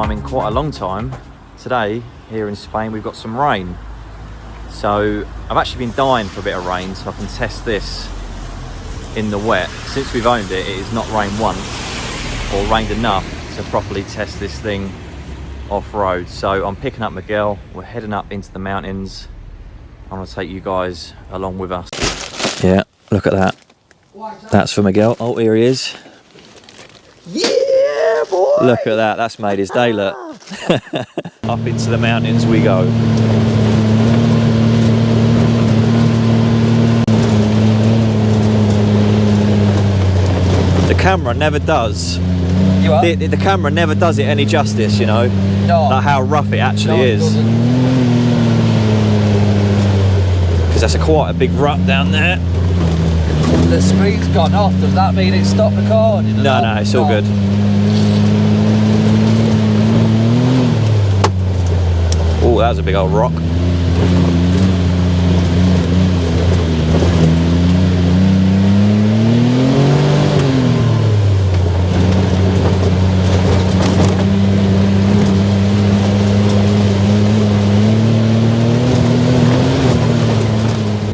time in quite a long time. Today, here in Spain, we've got some rain. So I've actually been dying for a bit of rain so I can test this in the wet. Since we've owned it, it has not rained once or rained enough to properly test this thing off-road. So I'm picking up Miguel, we're heading up into the mountains. I want to take you guys along with us. Yeah, look at that. That's for Miguel. Oh, here he is. Yeah, boy! Look at that, that's made his day, look. Up into the mountains we go. The camera never does. The camera never does it any justice, you know. No. Like how rough it actually is. Because that's quite a big rut down there. The screen's gone off. Does that mean it stopped recording? No, it's all good. Oh, that was a big old rock.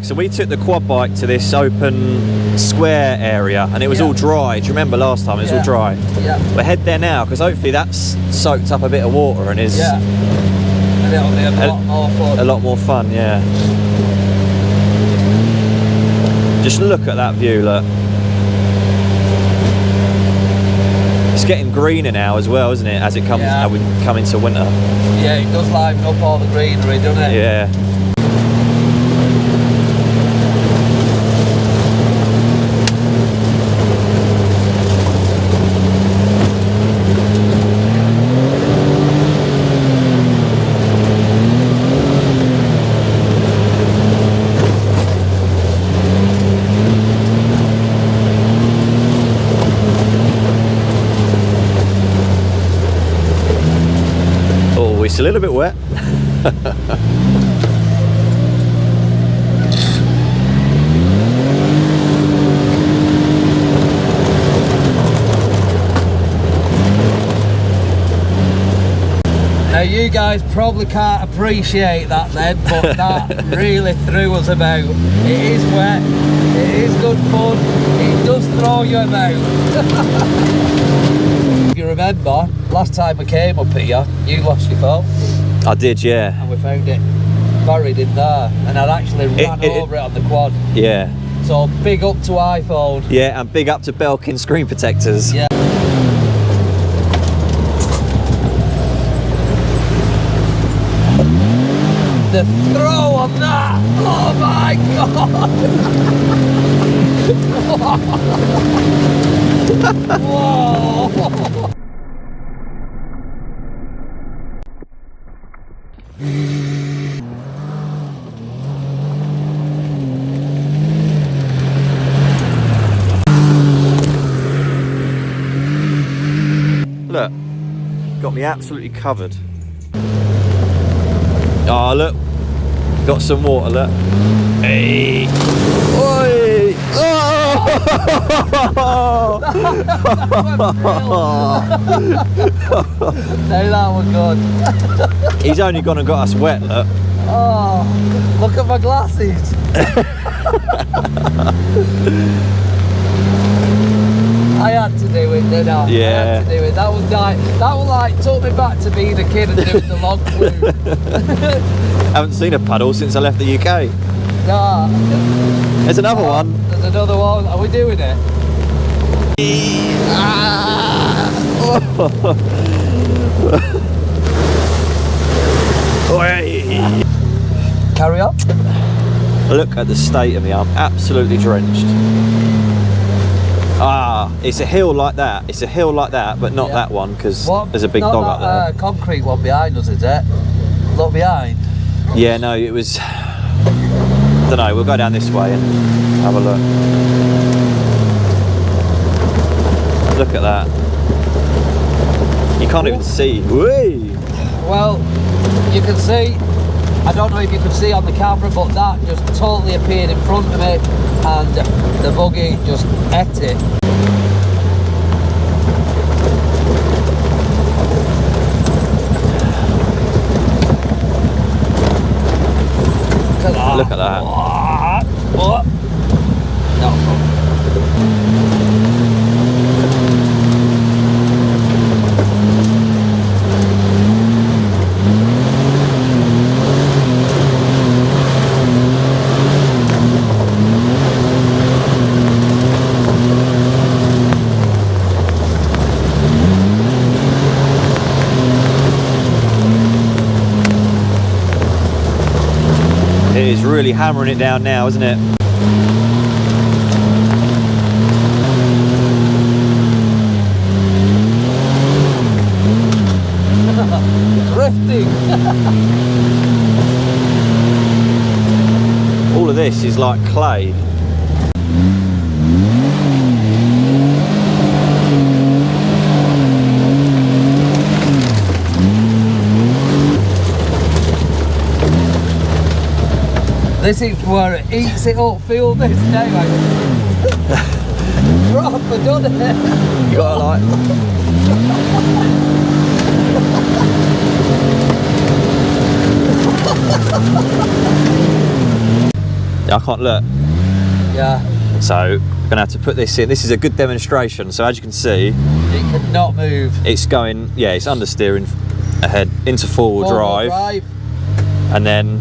So we took the quad bike to this open square area and it was all dry. Do you remember last time it was all dry? Yeah. We'll head there now because hopefully that's soaked up a bit of water and is and it'll be a lot more fun. A lot more fun, yeah. Just look at that view, look. It's getting greener now as well, isn't it? As it comes, how we come into winter. Yeah, it does liven up all the greenery, doesn't it? Yeah. It's a little bit wet. Now you guys probably can't appreciate that then, but that really threw us about. It is wet, it is good fun, it does throw you about. If you remember, last time we came up here, you lost your phone. I did, yeah. And we found it buried in there, and I'd actually ran over it on the quad. Yeah. So big up to iPhone. Yeah, and big up to Belkin screen protectors. Yeah. The throw on that! Oh my god! Whoa! Look, got me absolutely covered. Oh, look, got some water, look. Hey! Oi! Oh! No, that was good. He's only gone and got us wet, look. Oh, look at my glasses. I had to do it, didn't I? Yeah. I had to do it. That was like took me back to being a kid and doing the log flume. Haven't seen a puddle since I left the UK. Nah. There's another one. There's another one. Are we doing it? Carry on. Look at the state of me. I'm absolutely drenched. Ah, it's a hill like that. It's a hill like that, but not that one because there's a big dog up there. Concrete one behind us, is it? Look behind. Yeah, no, it was. I don't know. We'll go down this way and have a look. Look at that. You can't even see. Whee! Well, you can see. I don't know if you can see on the camera, but that just totally appeared in front of me, and the buggy just ate it. Look at that. What? No problem. It is really hammering it down now, isn't it? Drifting. All of this is like clay. This is where it eats it up. Feel this now, mate. Proper done it. You gotta like. I can't look. Yeah. So gonna have to put this in. This is a good demonstration. So as you can see, It cannot move. it's going. Yeah, it's understeering ahead into four-wheel drive, and then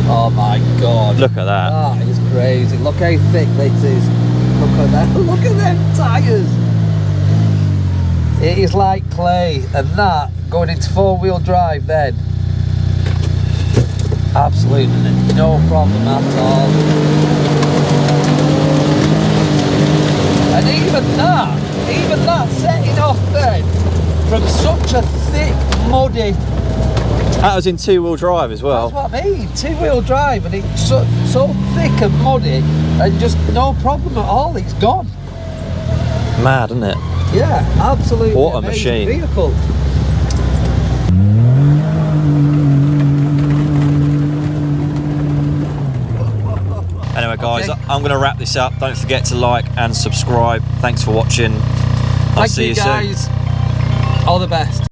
Oh my god. look at that. That is crazy. Look how thick this is. Look at that. Look at them tyres. It is like clay, and that going into four-wheel drive then. Absolutely no problem at all. And even that setting off then from such a thick, muddy. That was in two-wheel drive as well. That's what I mean, two-wheel drive, and it's so thick and muddy, and just no problem at all. It's gone. Mad, isn't it? Yeah, absolutely. What a amazing machine. vehicle. Anyway, guys, Okay. I'm going to wrap this up. Don't forget to like and subscribe. Thanks for watching. I'll Thank see you you soon. guys. All the best.